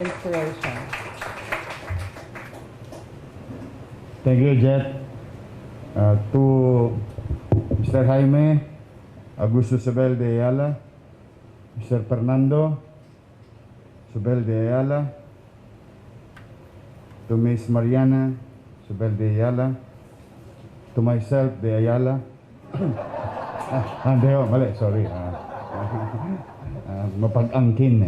Inspiration. Thank you, Jet. To Mr. Jaime Augusto Sobel de Ayala, Mr. Fernando Sobel de Ayala, to Miss Mariana Sobel de Ayala, to myself de Ayala. Hindi ho, mali, sorry. Mapag-angkin.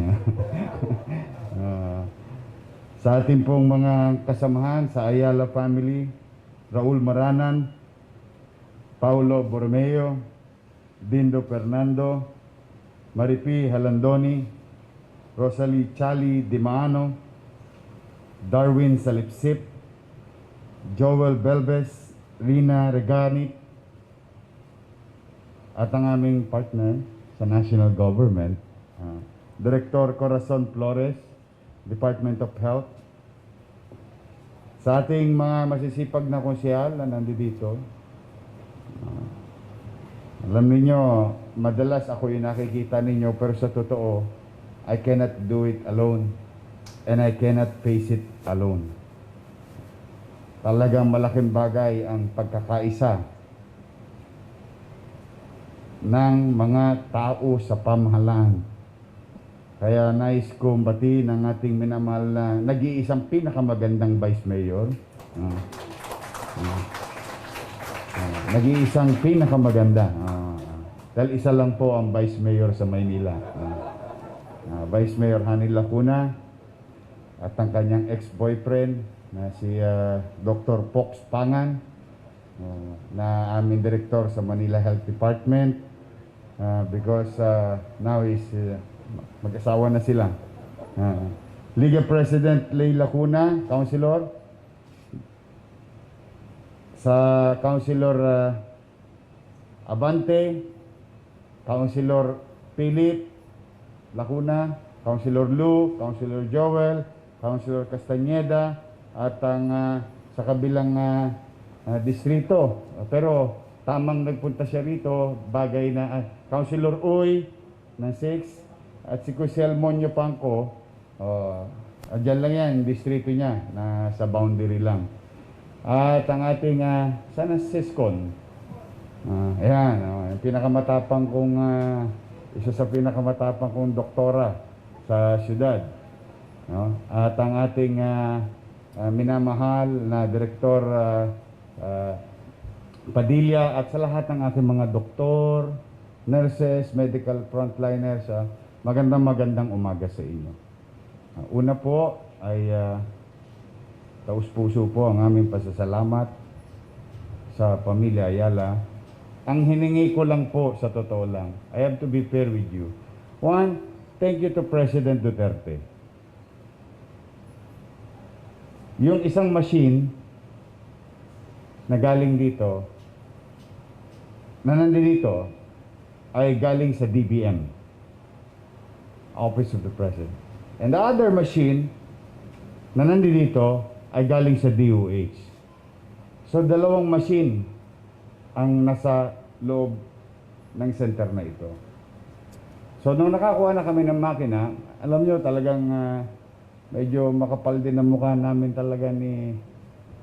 Sa ating pong mga kasamahan sa Ayala family, Raul Maranan, Paulo Borromeo, Dindo Fernando, Maripi Halandoni, Rosalie Chali Dimaano, Darwin Salipsip, Joel Belbes, Rina Regani, at ang aming partner sa national government, Director Corazon Flores, Department of Health. Sa ating mga masisipag na konsyal na nandito, alam niyo, madalas ako yung nakikita ninyo, pero sa totoo, I cannot do it alone and I cannot face it alone. Talagang malaking bagay ang pagkakaisa ng mga tao sa pamahalaan. Kaya nais kong batiin ang ating minamahal na nag-iisang pinakamagandang Vice Mayor. Nag-iisang pinakamaganda. Dahil isa lang po ang Vice Mayor sa Maynila. Vice Mayor Hani Lacuna at ang kanyang ex-boyfriend na si Dr. Pox Pangan, na aming director sa Manila Health Department, because now is mag-asawa na sila. Liga President Lay Lacuna, Councilor. Sa Councilor Abante, Councilor Philip Lacuna, Councilor Lu, Councilor Joel, Councilor Castañeda, at ang sa kabilang distrito. Pero tamang nagpunta siya rito, bagay na Councilor Uy ng 6, at si Cusel Monyo Pangko, dyan lang yan, distrito niya, na sa boundary lang. At ang ating, sana Siskon, ayan, pinakamatapang kong, isa sa pinakamatapang kong doktora sa syudad. At ang ating minamahal na Direktor Padilla, at sa lahat ng ating mga doktor, nurses, medical frontliners, magandang umaga sa inyo. Una po ay taus-puso po ang aming pasasalamat sa pamilya Ayala. Ang hiningi ko lang po, sa totoo lang, I have to be fair with you. One, thank you to President Duterte. Yung isang machine na galing dito, na nandito, ay galing sa DBM, Office of the President. And the other machine na nandito ay galing sa DOH. So, dalawang machine ang nasa loob ng center na ito. So, nung nakakuha na kami ng makina, alam nyo, talagang medyo makapal din ang mukha namin talaga ni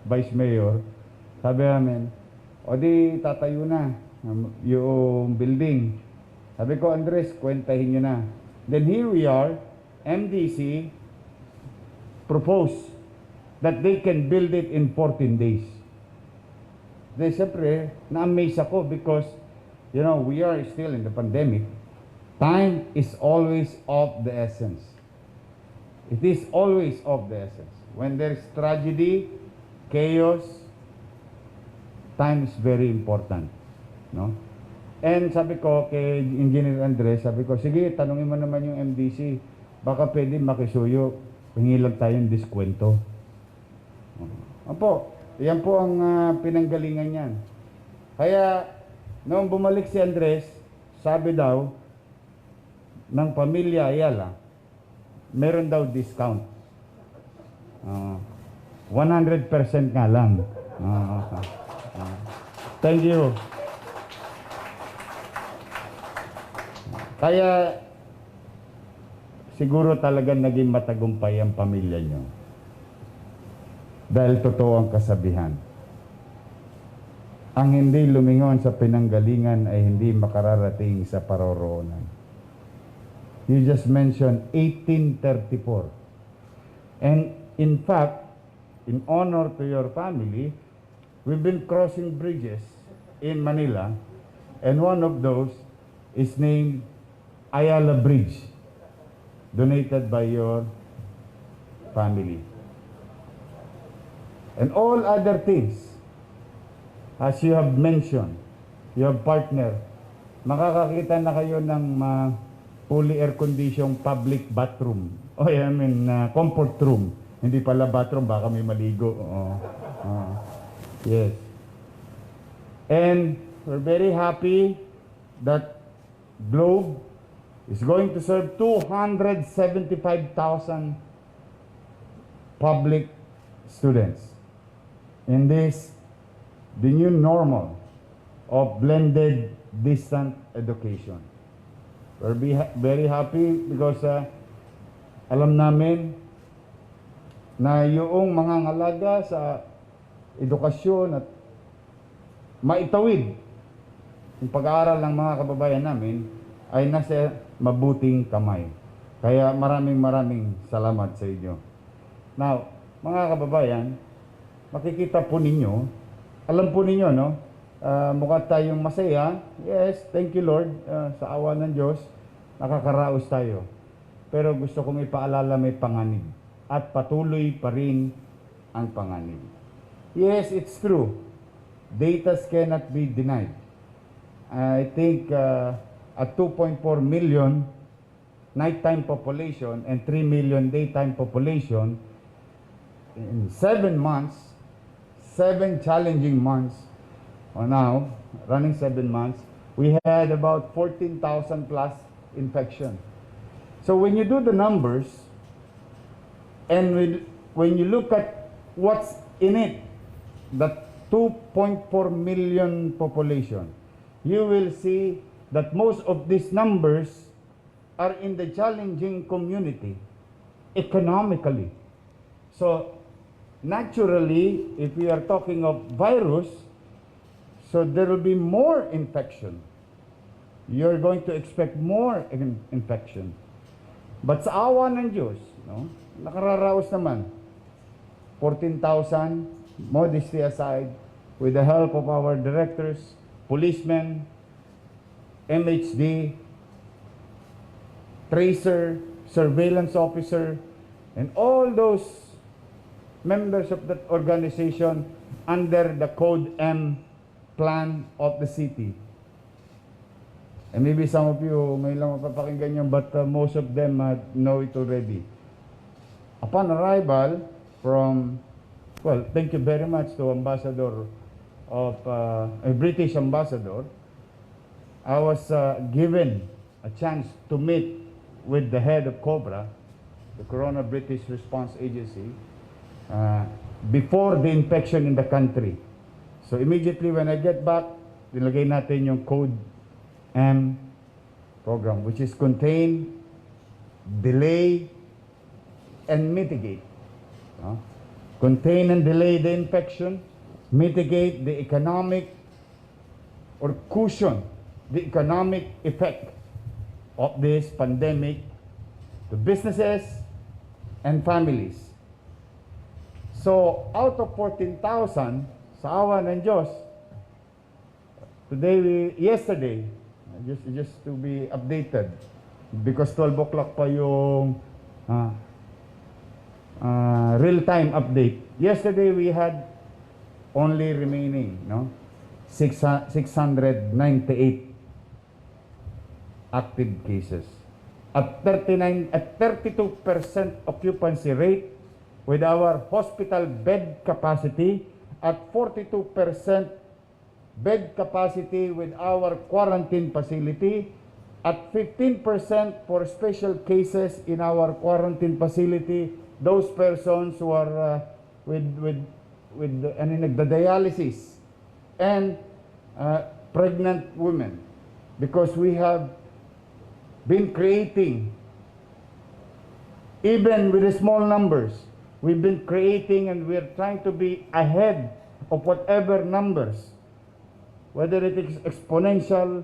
Vice Mayor. Sabi namin, o di tatayo na yung building. Sabi ko, Andres, kwentahin nyo na. Then here we are, MDC proposed that they can build it in 14 days. Then siyempre, na-amaze ako because, you know, we are still in the pandemic. Time is always of the essence. It is always of the essence. When there's tragedy, chaos, time is very important. No? And sabi ko kay Engineer Andres, sabi ko, sige, tanungin mo naman yung MDC. Baka pwede makisuyo. Hingi lang tayong diskwento. Opo, yan po ang pinanggalingan yan. Kaya, noong bumalik si Andres, sabi daw, ng pamilya Ayala, meron daw discount. 100% nga lang. Thank you. Kaya siguro talaga naging matagumpay ang pamilya nyo. Dahil totoo ang kasabihan. Ang hindi lumingon sa pinanggalingan ay hindi makararating sa paroroonan. You just mentioned 1834. And in fact, in honor to your family, we've been crossing bridges in Manila, and one of those is named Ayala Bridge, donated by your family. And all other things, as you have mentioned, your partner, makakakita na kayo ng fully air-conditioned public bathroom. Comfort room. Hindi pala bathroom, baka may maligo. Yes. And we're very happy that Globe is going to serve 275,000 public students in this, the new normal of blended distant education. We're very happy because alam namin na yung mga ngalaga sa edukasyon at maitawid yung pag-aaral ng mga kababayan namin ay nasa mabuting kamay. Kaya maraming salamat sa inyo. Now, mga kababayan, makikita po ninyo, alam po ninyo, no? Mukha tayong masaya. Yes, thank you Lord. Sa awa ng Diyos, nakakaraos tayo. Pero gusto kong ipaalala may panganib. At patuloy pa rin ang panganib. Yes, it's true. Data cannot be denied. I think at 2.4 million nighttime population and 3 million daytime population, in 7 months, 7 challenging months, or now, running 7 months, we had about 14,000 plus infection. So when you do the numbers, and when you look at what's in it, the 2.4 million population, you will see that most of these numbers are in the challenging community economically. So naturally, if we are talking of virus, so there will be more infection. You're going to expect more infection. But sa awa ng Diyos, no, nakararaos naman. 14,000, modesty aside, with the help of our directors, policemen, MHD, tracer, surveillance officer, and all those members of that organization under the Code M plan of the city. And maybe some of you may lang mapapakinggan yun, but most of them know it already. Upon arrival from, well, thank you very much to Ambassador of, a British ambassador. I was given a chance to meet with the head of COBRA, the Corona British Response Agency, before the infection in the country. So immediately when I get back, nilagay natin yung Code M program, which is contain, delay, and mitigate. Contain and delay the infection, mitigate the economic or cushion the economic effect of this pandemic to businesses and families. So out of 14,000, sa awa ng Diyos, yesterday, just to be updated, because 12 o'clock pa yung real-time update. Yesterday we had only remaining 698 active cases at 32% occupancy rate with our hospital bed capacity, at 42% bed capacity with our quarantine facility, at 15% for special cases in our quarantine facility, those persons who are with dialysis, and pregnant women, because we have been creating Even with the small numbers, we've been creating and we're trying to be ahead of whatever numbers, whether it is exponential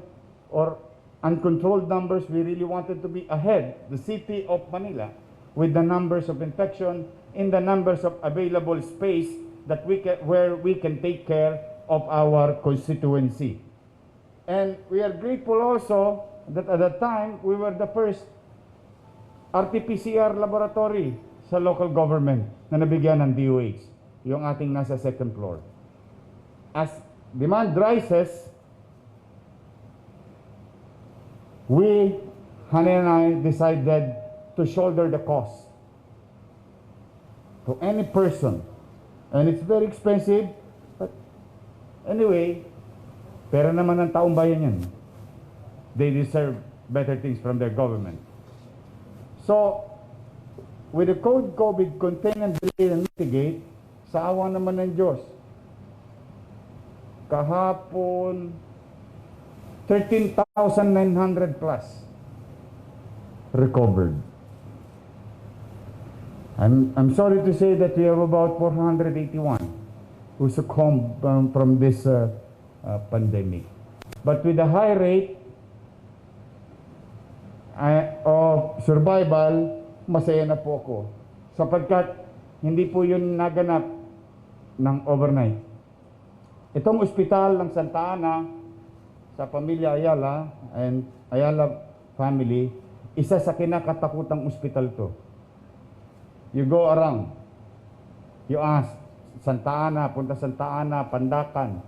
or uncontrolled numbers. We really wanted to be ahead, the city of Manila, with the numbers of infection, in the numbers of available space that where we can take care of our constituency. And we are grateful also that at that time, we were the first RT-PCR laboratory sa local government na nabigyan ng DOH, yung ating nasa second floor. As demand rises, we, Honey and I, decided to shoulder the cost to any person. And it's very expensive, but anyway, pera naman ng taong bayan yan. They deserve better things from their government. So, with the COVID contain and delay and mitigate, sa awa naman ng Diyos, kahapon, 13,900 plus recovered. I'm sorry to say that we have about 481 who succumbed from this pandemic. But with the high rate of survival, masaya na po ako. Sapagkat hindi po yun naganap ng overnight. Itong ospital ng Santa Ana sa pamilya Ayala and Ayala family, isa sa kinakatakutang ospital to. You go around, you ask, Santa Ana, punta Santa Ana, Pandakan.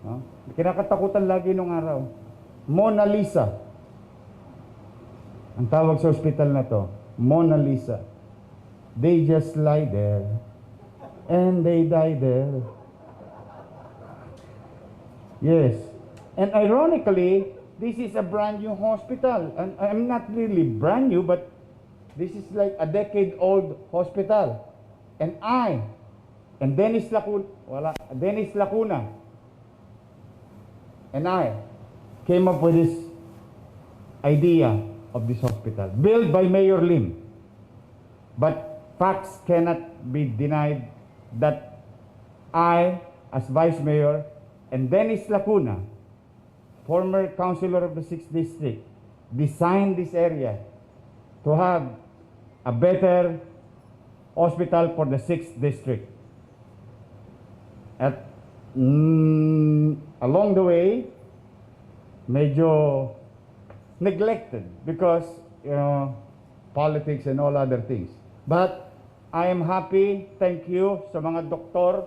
No? Kinakatakutan lagi nung araw. Mona Lisa. Ang tawag sa ospital na to, Mona Lisa. They just lie there and they die there. Yes. And ironically, this is a brand new hospital. And I'm not really brand new, but this is like a decade-old hospital. And Dennis Lacuna, and I came up with this idea of this hospital, built by Mayor Lim. But facts cannot be denied that I, as Vice Mayor, and Dennis Lacuna, former councilor of the 6th District, designed this area to have a better hospital for the 6th District. At along the way, medyo neglected because politics and all other things. But I am happy, thank you sa mga doktor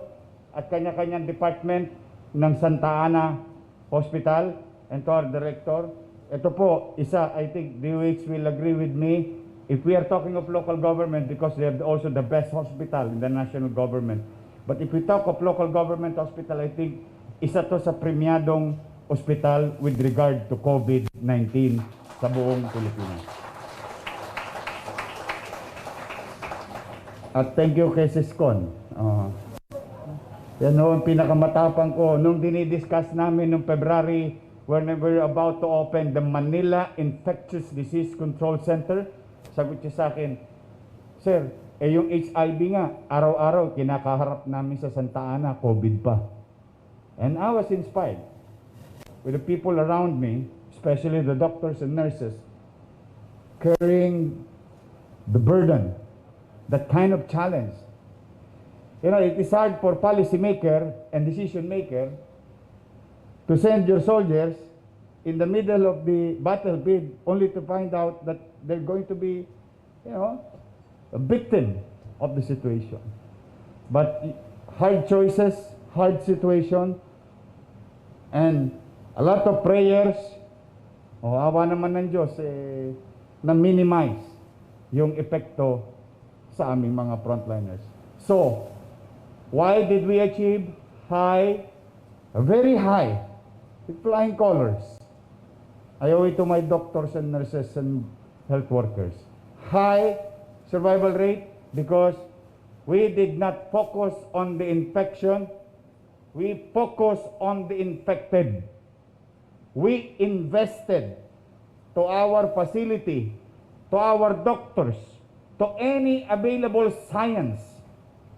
at kanya-kanyang department ng Santa Ana Hospital and to our director. Ito po, isa, I think DOH will agree with me, if we are talking of local government, because they have also the best hospital in the national government. But if we talk of local government hospital, I think isa to sa premiadong hospital with regard to COVID-19 sa buong Pilipinas. At thank you kay Siskon. Yan o, ang pinakamatapang ko. Nung dinidiscuss namin noong February, when we were about to open the Manila Infectious Disease Control Center, sagot siya sa akin, Sir, yung HIV nga, araw-araw kinakaharap namin sa Santa Ana, COVID pa. And I was inspired with the people around me, especially the doctors and nurses, carrying the burden, that kind of challenge. You know, it is hard for policymaker and decision maker to send your soldiers in the middle of the battlefield only to find out that they're going to be, you know, a victim of the situation. But hard choices, hard situation, and a lot of prayers, awa naman ng Diyos, na minimize yung epekto sa aming mga frontliners. So, why did we achieve very high, with flying colors? I owe it to my doctors and nurses and health workers. High survival rate because we did not focus on the infection, we focused on the infected. We invested to our facility, to our doctors, to any available science,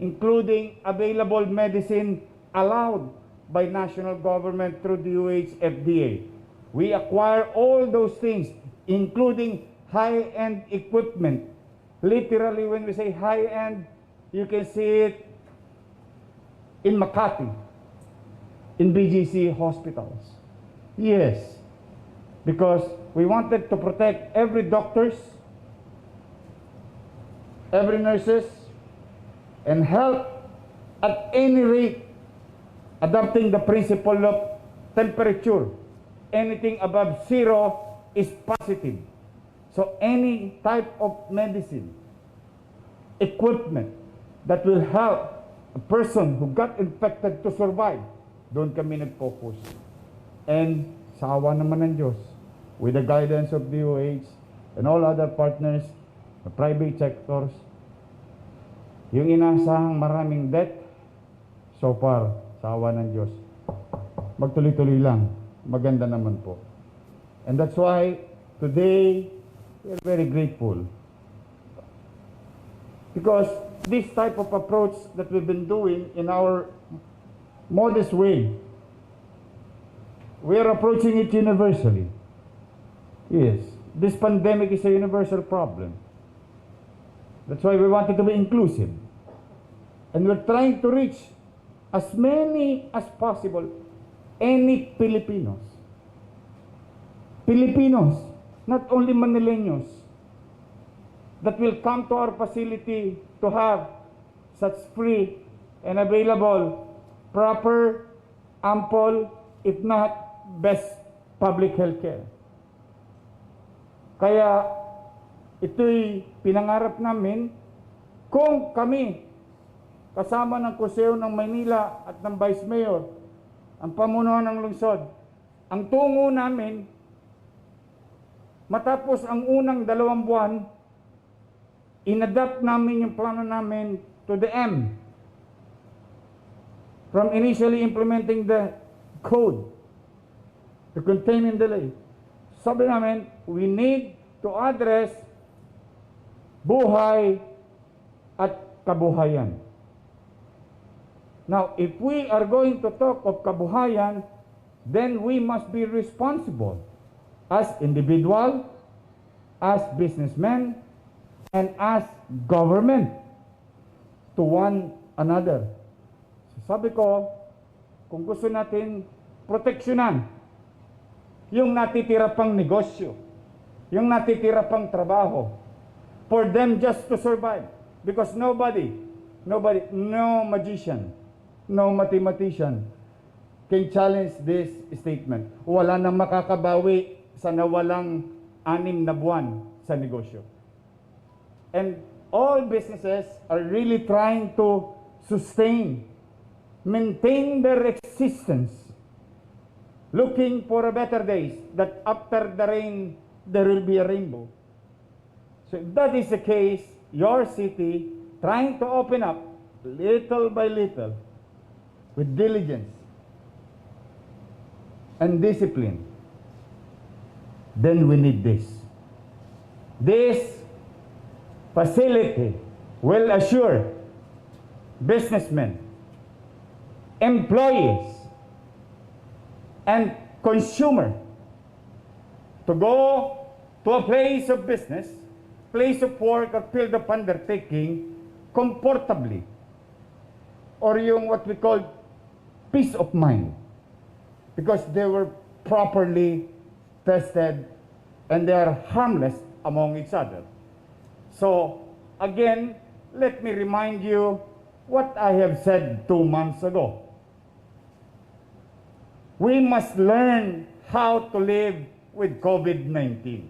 including available medicine allowed by national government through the UH FDA. We acquire all those things, including high-end equipment. Literally, when we say high-end, you can see it in Makati, in BGC hospitals. Yes, because we wanted to protect every doctors, every nurses, and help at any rate, adopting the principle of temperature. Anything above 0 is positive. So any type of medicine, equipment that will help a person who got infected to survive, doon kami nag-focus. And sa awa naman ng Diyos, with the guidance of DOH and all other partners, the private sectors, yung inasahang maraming death, so far, sa awa ng Diyos, magtuloy-tuloy lang, maganda naman po. And that's why today, we're very grateful. Because this type of approach that we've been doing in our modest way, we are approaching it universally. Yes, this pandemic is a universal problem. That's why we wanted to be inclusive. And we're trying to reach as many as possible, any Filipinos. Filipinos, not only Manileños, that will come to our facility to have such free and available, proper, ample, if not best public health care. Kaya ito'y pinangarap namin kung kami, kasama ng Kuseo ng Maynila at ng Vice Mayor, ang pamunuan ng lungsod, ang tungo namin, matapos ang unang 2 buwan, inadapt namin yung plano namin to the M. From initially implementing the code to contain and delay. Sabi namin, we need to address buhay at kabuhayan. Now, if we are going to talk of kabuhayan, then we must be responsible as individual, as businessmen, and as government to one another. So sabi ko, kung gusto natin proteksyonan yung natitira pang negosyo, yung natitira pang trabaho, for them just to survive. Because nobody, no magician, no mathematician can challenge this statement. Wala nang makakabawi sa nawalang 6 na buwan sa negosyo. And all businesses are really trying to sustain, maintain their existence, looking for a better days, that after the rain, there will be a rainbow. So if that is the case, your city trying to open up little by little with diligence and discipline, then we need this. This facility will assure businessmen, employees, and consumer to go to a place of business, place of work, or field of undertaking comfortably, or yung what we call peace of mind, because they were properly tested and they are harmless among each other. So again, let me remind you what I have said 2 months ago. We must learn how to live with COVID-19.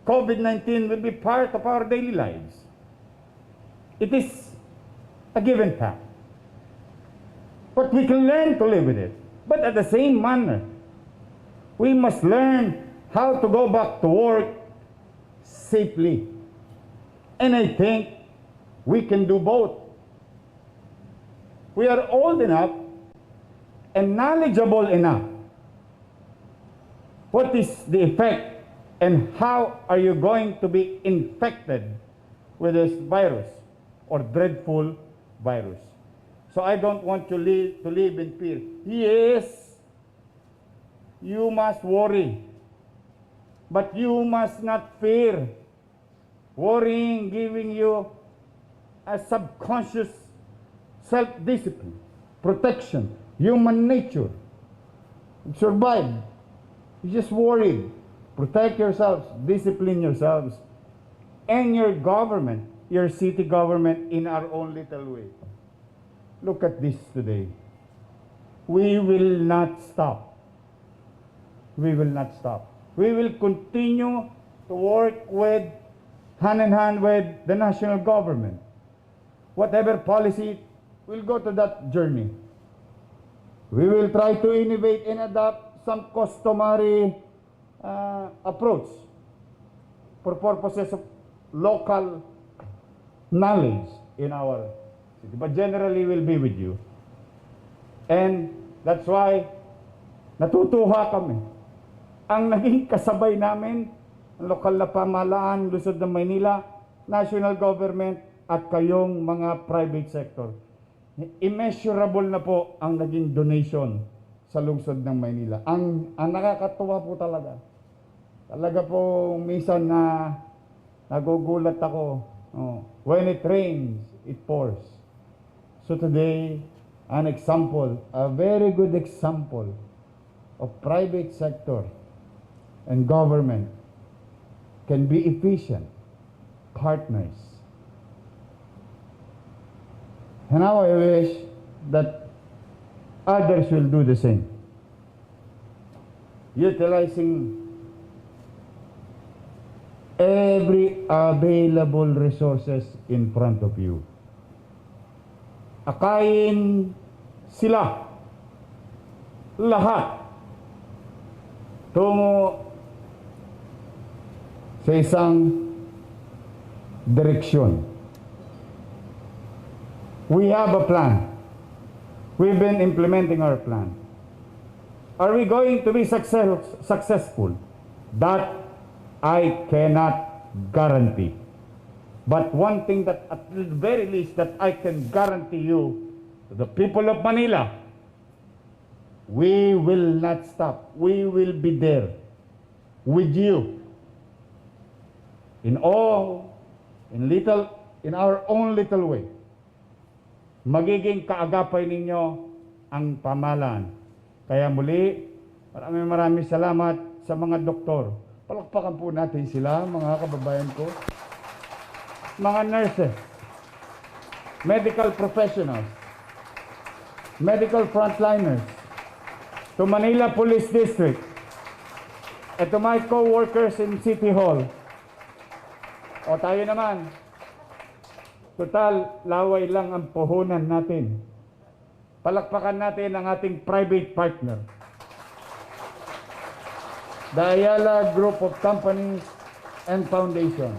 COVID-19 will be part of our daily lives. It is a given fact. But we can learn to live with it. But at the same manner, we must learn how to go back to work safely. And I think we can do both. We are old enough and knowledgeable enough. What is the effect and how are you going to be infected with this virus or dreadful virus. So I don't want to live in fear. Yes, you must worry, but you must not fear. Worrying giving you a subconscious self-discipline, protection, human nature. Survive. You just worried. Protect yourselves, discipline yourselves, and your government, your city government in our own little way. Look at this today. We will not stop. We will not stop. We will continue to work with hand in hand with the national government. Whatever policy, we'll go to that journey. We will try to innovate and adopt some customary approach for purposes of local knowledge in our city. But generally, we'll be with you. And that's why natutuwa kami. Ang naging kasabay namin, ang lokal na pamahalaan, Lungsod ng Maynila, national government, at kayong mga private sector. Immeasurable na po ang naging donation sa lungsod ng Maynila. Ang nakakatuwa po talaga. Talaga po minsan na nagugulat ako. When it rains, it pours. So today, an example, a very good example of private sector and government can be efficient partners. And now I wish that others will do the same. Utilizing every available resources in front of you. Akayin sila lahat tungo sa isang direksyon. We have a plan. We've been implementing our plan. Are we going to be successful? That I cannot guarantee. But one thing that at the very least that I can guarantee you, to the people of Manila, we will not stop. We will be there with you in our own little way. Magiging kaagapay ninyo ang pamahalaan. Kaya muli, maraming salamat sa mga doktor. Palakpakan po natin sila, mga kababayan ko. Mga nurses, medical professionals, medical frontliners, to Manila Police District, at to my co-workers in City Hall. O tayo naman, total, laway lang ang puhunan natin. Palakpakan natin ang ating private partner. The Ayala Group of Companies and Foundation.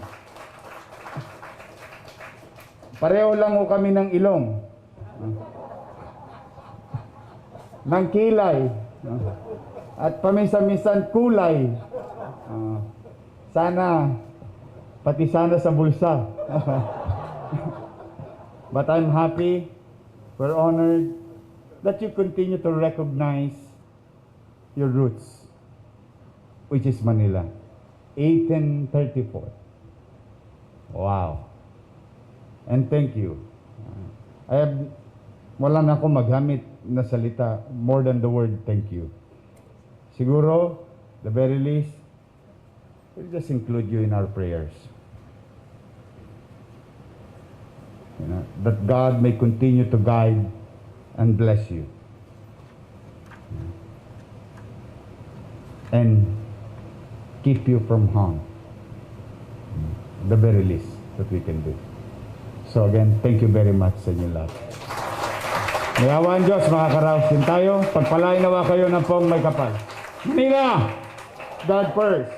Pareho lang ho kami ng ilong. Ng kilay. At paminsan-minsan kulay. Pati sana sa bulsa. But I'm happy, we're honored that you continue to recognize your roots, which is Manila, 1834. Wow. And thank you. Wala na akong maghamit na salita more than the word thank you. Siguro, the very least, we'll just include you in our prayers. That God may continue to guide and bless you. And keep you from harm. The very least that we can do. So again, thank you very much sa inyo lahat. May awa ang Diyos, mga karaos din tayo. Pagpalain nawa kayo ng pong may kapal. Manila, God first.